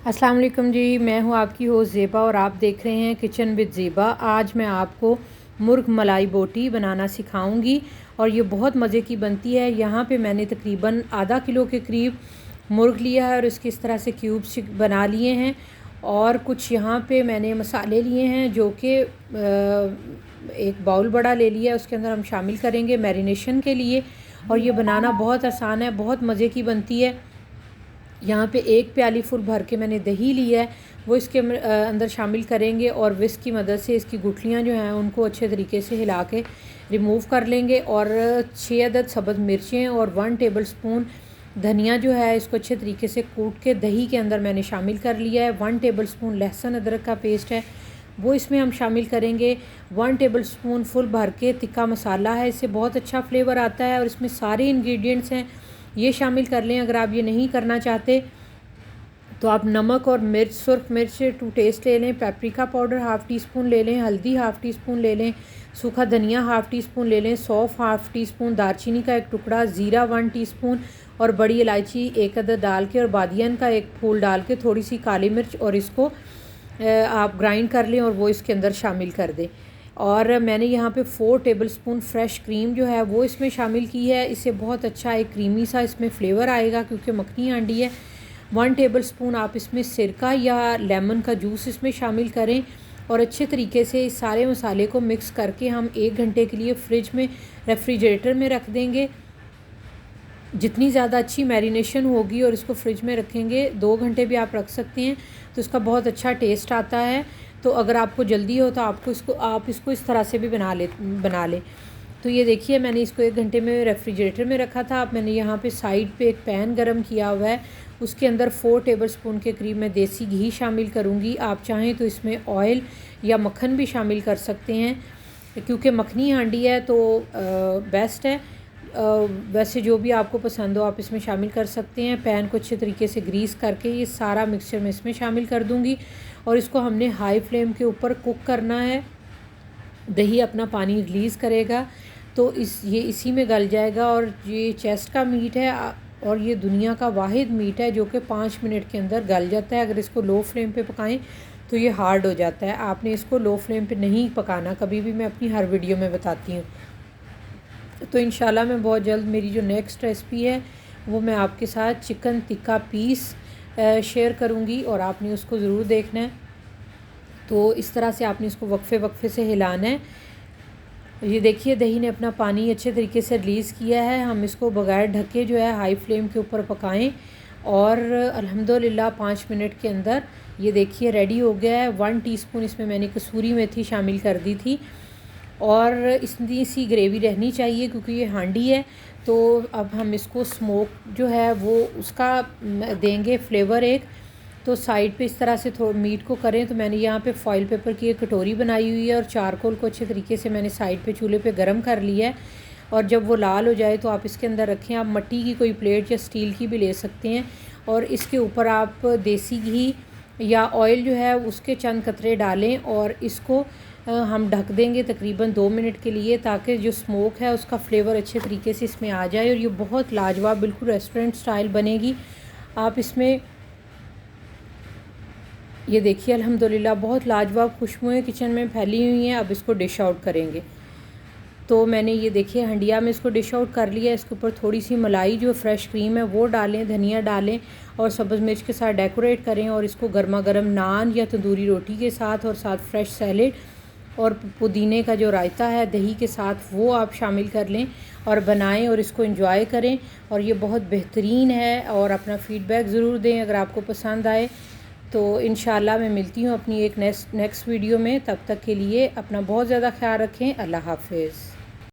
अस्सलाम वालेकुम जी, मैं हूँ आपकी होस्ट ज़ेबा और आप देख रहे हैं किचन विद ज़ेबा। आज मैं आपको मुर्ग मलाई बोटी बनाना सिखाऊंगी और ये बहुत मज़े की बनती है। यहाँ पे मैंने तकरीबन आधा किलो के करीब मुर्ग लिया है और इसके इस तरह से क्यूब्स बना लिए हैं। और कुछ यहाँ पे मैंने मसाले लिए हैं जो कि एक बाउल बड़ा ले लिया है, उसके अंदर हम शामिल करेंगे मैरिनेशन के लिए। और ये बनाना बहुत आसान है, बहुत मज़े की बनती है। यहाँ पे एक प्याली फुल भर के मैंने दही लिया है, वो इसके अंदर शामिल करेंगे और विस्क की मदद से इसकी गुठलियाँ जो हैं उनको अच्छे तरीके से हिला के रिमूव कर लेंगे। और 6 अदद सब्ज़ मिर्चें और 1 टेबल स्पून धनिया जो है इसको अच्छे तरीके से कूट के दही के अंदर मैंने शामिल कर लिया है। 1 टेबल स्पून लहसुन अदरक का पेस्ट है वो इसमें हम शामिल करेंगे। 1 टेबल स्पून फुल भर के तिक्का मसाला है, इससे बहुत अच्छा फ्लेवर आता है और इसमें सारे इंग्रेडिएंट्स हैं ये शामिल कर लें। अगर आप ये नहीं करना चाहते तो आप नमक और मिर्च, सुर्ख मिर्च टू टेस्ट ले लें, paprika powder half tea spoon ले लें, हल्दी हाफ़ टी स्पून ले लें, सूखा धनिया हाफ़ टी स्पून ले लें, सौंफ हाफ़ टी स्पून, दालचीनी का एक टुकड़ा, ज़ीरा 1 टीस्पून और बड़ी इलायची 1 अदद डाल के और बादियन का एक फूल डाल के थोड़ी सी काली मिर्च और इसको आप ग्राइंड कर लें और वो इसके अंदर शामिल कर दें। और मैंने यहाँ पे 4 टेबल स्पून फ्रेश क्रीम जो है वो इसमें शामिल की है, इससे बहुत अच्छा एक क्रीमी सा इसमें फ्लेवर आएगा क्योंकि मखनी हांडी है। 1 टेबल स्पून आप इसमें सिरका या लेमन का जूस इसमें शामिल करें और अच्छे तरीके से इस सारे मसाले को मिक्स करके हम 1 घंटे के लिए फ्रिज में रेफ्रिजरेटर में रख देंगे। जितनी ज़्यादा अच्छी मैरिनेशन होगी और इसको फ्रिज में रखेंगे, 2 घंटे भी आप रख सकते हैं तो इसका बहुत अच्छा टेस्ट आता है। तो अगर आपको जल्दी हो तो आप इसको इस तरह से भी बना लें। तो ये देखिए मैंने इसको 1 घंटे में रेफ्रिजरेटर में रखा था। अब मैंने यहाँ पे साइड पे एक पैन गरम किया हुआ है, उसके अंदर 4 टेबल स्पून के करीब मैं देसी घी शामिल करूँगी। आप चाहें तो इसमें ऑयल या मक्खन भी शामिल कर सकते हैं क्योंकि मखनी हांडी है तो बेस्ट है। वैसे जो भी आपको पसंद हो आप इसमें शामिल कर सकते हैं। पैन को अच्छे तरीके से ग्रीस करके ये सारा मिक्सचर मैं इसमें शामिल कर दूंगी और इसको हमने हाई फ्लेम के ऊपर कुक करना है। दही अपना पानी रिलीज़ करेगा तो ये इसी में गल जाएगा। और ये चेस्ट का मीट है और ये दुनिया का वाहिद मीट है जो कि 5 मिनट के अंदर गल जाता है। अगर इसको लो फ्लेम पे पकाएं तो ये हार्ड हो जाता है। आपने इसको लो फ्लेम पे नहीं पकाना, कभी भी मैं अपनी हर वीडियो में बताती हूँ। तो इंशाल्लाह मैं बहुत जल्द मेरी जो नेक्स्ट रेसिपी है वो मैं आपके साथ चिकन टिक्का पीस शेयर करूँगी और आपने उसको ज़रूर देखना है। तो इस तरह से आपने इसको वक्फे से हिलाना है। ये देखिए दही ने अपना पानी अच्छे तरीके से रिलीज़ किया है। हम इसको बगैर ढके जो है हाई फ्लेम के ऊपर पकाएं और अल्हम्दुलिल्लाह 5 मिनट के अंदर ये देखिए रेडी हो गया है। 1 टीस्पून इसमें मैंने कसूरी मेथी शामिल कर दी थी और इतनी सी ग्रेवी रहनी चाहिए क्योंकि ये हांडी है। तो अब हम इसको स्मोक जो है वो उसका देंगे फ्लेवर एक। तो साइड पे इस तरह से थोड़ा मीट को करें तो मैंने यहाँ पे फॉइल पेपर की एक कटोरी बनाई हुई है और चारकोल को अच्छे तरीके से मैंने साइड पे चूल्हे पे गरम कर लिया है। और जब वो लाल हो जाए तो आप इसके अंदर रखें। आप मिट्टी की कोई प्लेट या स्टील की भी ले सकते हैं और इसके ऊपर आप देसी घी या ऑयल जो है उसके चंद कतरे डालें और इसको हम ढक देंगे तकरीबन 2 मिनट के लिए ताकि जो स्मोक है उसका फ्लेवर अच्छे तरीके से इसमें आ जाए और ये बहुत लाजवाब बिल्कुल रेस्टोरेंट स्टाइल बनेगी। आप इसमें ये देखिए अल्हम्दुलिल्लाह बहुत लाजवाब खुशबुएं किचन में फैली हुई हैं। अब इसको डिश आउट करेंगे। तो मैंने ये देखिए हंडिया में इसको डिश आउट कर लिया। इसके ऊपर थोड़ी सी मलाई जो फ्रेश क्रीम है वो डालें, धनिया डालें और सब्ज़ मिर्च के साथ डेकोरेट करें और इसको गर्मा गर्म नान या तंदूरी रोटी के साथ और साथ फ्रेश सैलेड और पुदीने का जो रायता है दही के साथ वो आप शामिल कर लें और बनाएं और इसको एंजॉय करें। और ये बहुत बेहतरीन है और अपना फ़ीडबैक ज़रूर दें अगर आपको पसंद आए। तो इंशाल्लाह मैं मिलती हूँ अपनी एक नेक्स्ट वीडियो में। तब तक के लिए अपना बहुत ज़्यादा ख्याल रखें। अल्लाह हाफ़िज़।